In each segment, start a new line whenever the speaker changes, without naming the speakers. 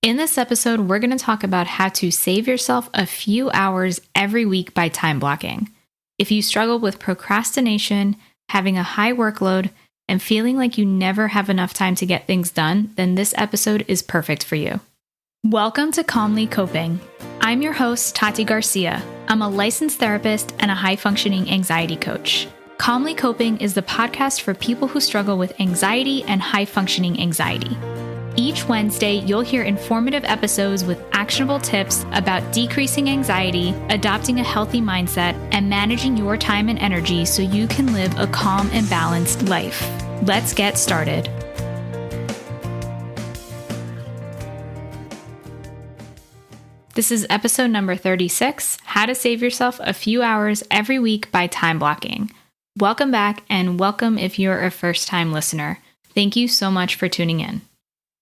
In this episode, we're going to talk about how to save yourself a few hours every week by time blocking. If you struggle with procrastination, having a high workload, and feeling like you never have enough time to get things done, then this episode is perfect for you. Welcome to Calmly Coping. I'm your host, Tati Garcia. I'm a licensed therapist and a high-functioning anxiety coach. Calmly Coping is the podcast for people who struggle with anxiety and high-functioning anxiety. Each Wednesday, you'll hear informative episodes with actionable tips about decreasing anxiety, adopting a healthy mindset, and managing your time and energy so you can live a calm and balanced life. Let's get started. This is episode number 36, How to Save Yourself a Few Hours Every Week by Time Blocking. Welcome back, and welcome if you're a first-time listener. Thank you so much for tuning in.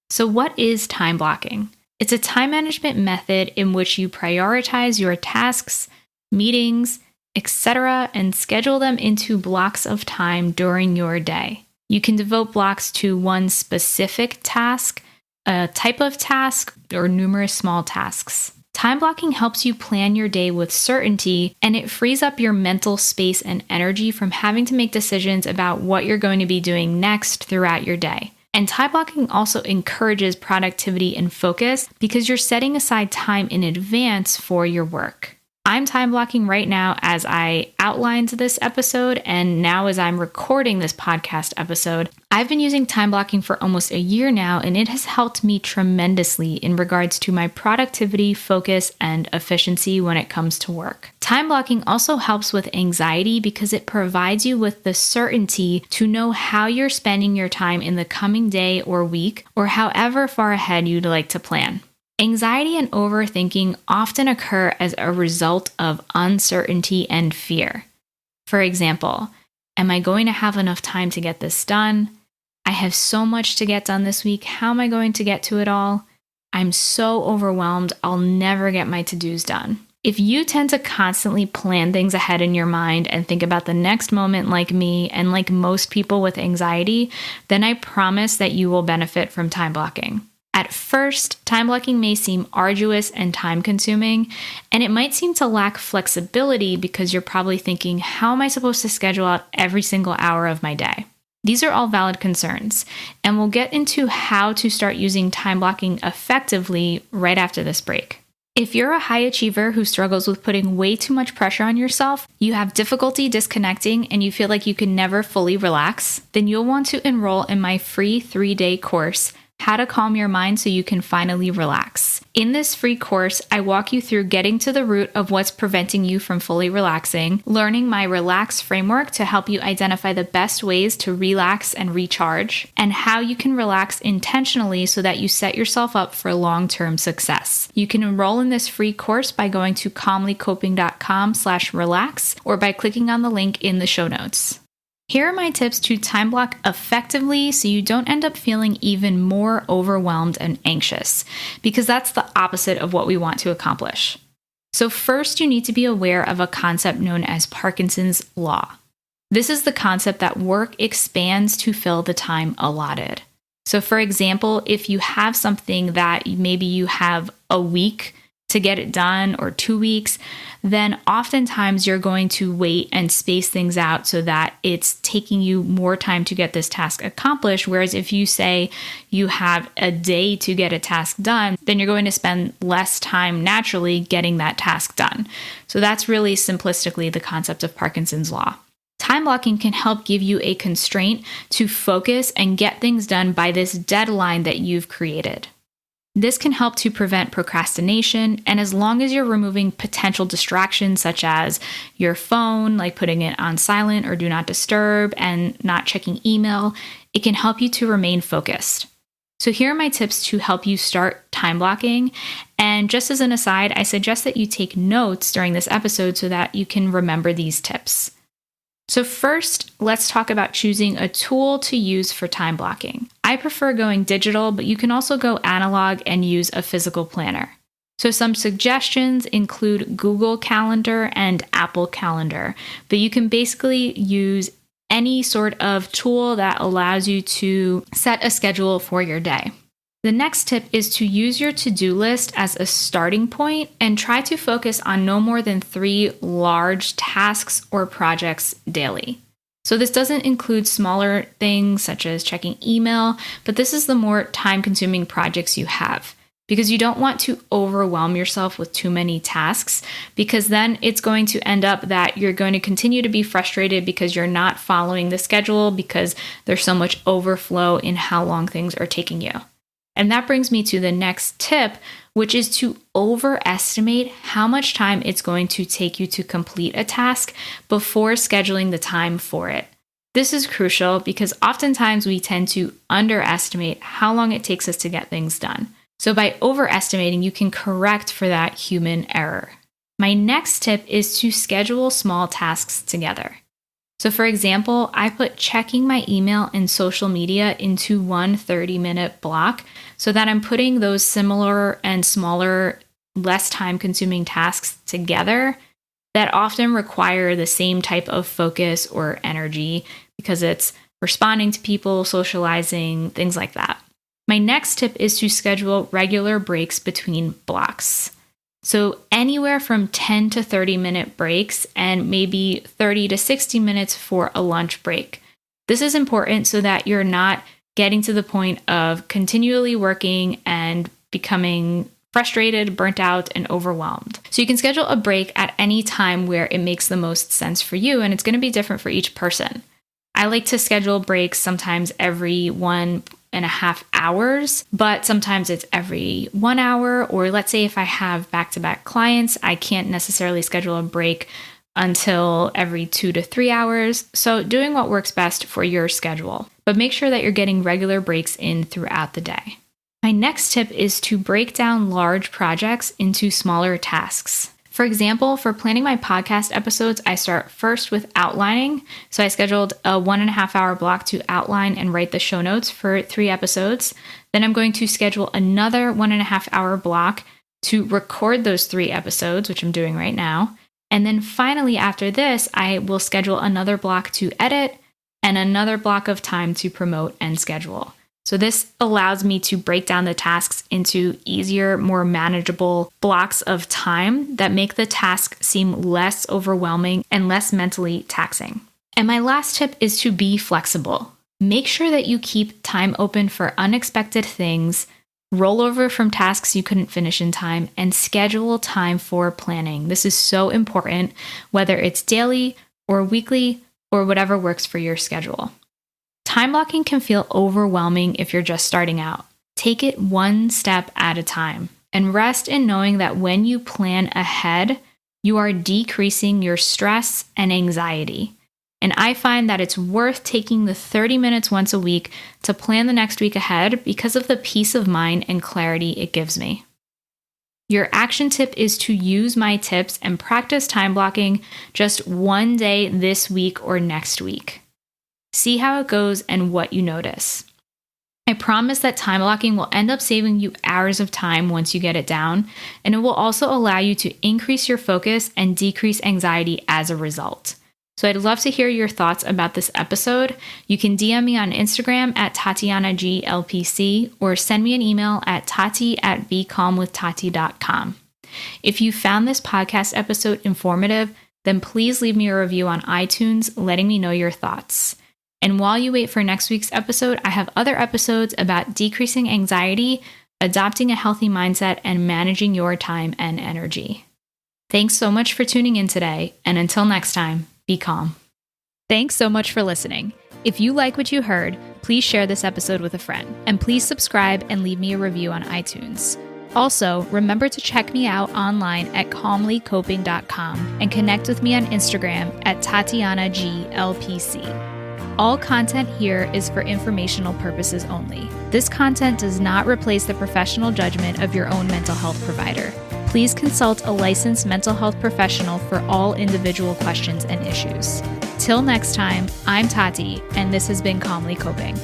So what is time blocking? It's a time management method in which you prioritize your tasks, meetings, etc., and schedule them into blocks of time during your day. You can devote blocks to one specific task, a type of task, or numerous small tasks. Time blocking helps you plan your day with certainty, and it frees up your mental space and energy from having to make decisions about what you're going to be doing next throughout your day. And time blocking also encourages productivity and focus because you're setting aside time in advance for your work. I'm time blocking right now as I outlined this episode, and now as I'm recording this podcast episode. I've been using time blocking for almost a year now, and it has helped me tremendously in regards to my productivity, focus, and efficiency when it comes to work. Time blocking also helps with anxiety because it provides you with the certainty to know how you're spending your time in the coming day or week, or however far ahead you'd like to plan. Anxiety and overthinking often occur as a result of uncertainty and fear. For example, am I going to have enough time to get this done? I have so much to get done this week. How am I going to get to it all? I'm so overwhelmed. I'll never get my to-dos done. If you tend to constantly plan things ahead in your mind and think about the next moment like me and like most people with anxiety, then I promise that you will benefit from time blocking. At first, time blocking may seem arduous and time-consuming, and it might seem to lack flexibility because you're probably thinking, how am I supposed to schedule out every single hour of my day? These are all valid concerns, and we'll get into how to start using time blocking effectively right after this break. If you're a high achiever who struggles with putting way too much pressure on yourself, you have difficulty disconnecting, and you feel like you can never fully relax, then you'll want to enroll in my free 3-day course, How to Calm Your Mind So You Can Finally Relax. In this free course, I walk you through getting to the root of what's preventing you from fully relaxing, learning my Relax framework to help you identify the best ways to relax and recharge, and how you can relax intentionally so that you set yourself up for long-term success. You can enroll in this free course by going to calmlycoping.com/relax or by clicking on the link in the show notes. Here are my tips to time block effectively so you don't end up feeling even more overwhelmed and anxious, because that's the opposite of what we want to accomplish. So first, you need to be aware of a concept known as Parkinsons Law. This is the concept that work expands to fill the time allotted. So for example, if you have something that maybe you have a week to get it done or 2 weeks, then oftentimes you're going to wait and space things out so that it's taking you more time to get this task accomplished. Whereas if you say you have a day to get a task done, then you're going to spend less time naturally getting that task done. So that's really simplistically the concept of Parkinson's Law. Time blocking can help give you a constraint to focus and get things done by this deadline that you've created. This can help to prevent procrastination, and as long as you're removing potential distractions such as your phone, like putting it on silent or do not disturb and not checking email, it can help you to remain focused. So here are my tips to help you start time blocking. And just as an aside, I suggest that you take notes during this episode so that you can remember these tips. So first, let's talk about choosing a tool to use for time blocking. I prefer going digital, but you can also go analog and use a physical planner. So some suggestions include Google Calendar and Apple Calendar, but you can basically use any sort of tool that allows you to set a schedule for your day. The next tip is to use your to-do list as a starting point and try to focus on no more than 3 large tasks or projects daily. So this doesn't include smaller things such as checking email, but this is the more time-consuming projects you have, because you don't want to overwhelm yourself with too many tasks, because then it's going to end up that you're going to continue to be frustrated because you're not following the schedule because there's so much overflow in how long things are taking you. And that brings me to the next tip, which is to overestimate how much time it's going to take you to complete a task before scheduling the time for it. This is crucial because oftentimes we tend to underestimate how long it takes us to get things done. So by overestimating, you can correct for that human error. My next tip is to schedule small tasks together. So for example, I put checking my email and social media into one 30-minute block so that I'm putting those similar and smaller, less time-consuming tasks together that often require the same type of focus or energy because it's responding to people, socializing, things like that. My next tip is to schedule regular breaks between blocks. So anywhere from 10 to 30-minute breaks and maybe 30 to 60 minutes for a lunch break. This is important so that you're not getting to the point of continually working and becoming frustrated, burnt out, and overwhelmed. So you can schedule a break at any time where it makes the most sense for you, and it's going to be different for each person. I like to schedule breaks sometimes every 1.5 hours, but sometimes it's every 1 hour, or let's say if I have back-to-back clients, I can't necessarily schedule a break until every 2 to 3 hours. So doing what works best for your schedule, but make sure that you're getting regular breaks in throughout the day. My next tip is to break down large projects into smaller tasks. For example, for planning my podcast episodes, I start first with outlining. So I scheduled a 1.5 hour block to outline and write the show notes for 3 episodes. Then I'm going to schedule another 1.5 hour block to record those 3 episodes, which I'm doing right now. And then finally, after this, I will schedule another block to edit and another block of time to promote and schedule. So this allows me to break down the tasks into easier, more manageable blocks of time that make the task seem less overwhelming and less mentally taxing. And my last tip is to be flexible. Make sure that you keep time open for unexpected things, roll over from tasks you couldn't finish in time, and schedule time for planning. This is so important, whether it's daily or weekly or whatever works for your schedule. Time blocking can feel overwhelming if you're just starting out. Take it one step at a time and rest in knowing that when you plan ahead, you are decreasing your stress and anxiety. And I find that it's worth taking the 30 minutes once a week to plan the next week ahead because of the peace of mind and clarity it gives me. Your action tip is to use my tips and practice time blocking just one day this week or next week. See how it goes and what you notice. I promise that time blocking will end up saving you hours of time once you get it down, and it will also allow you to increase your focus and decrease anxiety as a result. So I'd love to hear your thoughts about this episode. You can DM me on Instagram at TatianaGLPC or send me an email at tati@becalmwithtati.com. If you found this podcast episode informative, then please leave me a review on iTunes letting me know your thoughts. And while you wait for next week's episode, I have other episodes about decreasing anxiety, adopting a healthy mindset, and managing your time and energy. Thanks so much for tuning in today, and until next time, be calm. Thanks so much for listening. If you like what you heard, please share this episode with a friend, and please subscribe and leave me a review on iTunes. Also, remember to check me out online at calmlycoping.com and connect with me on Instagram at TatianaGLPC. All content here is for informational purposes only. This content does not replace the professional judgment of your own mental health provider. Please consult a licensed mental health professional for all individual questions and issues. Till next time, I'm Tati, and this has been Calmly Coping.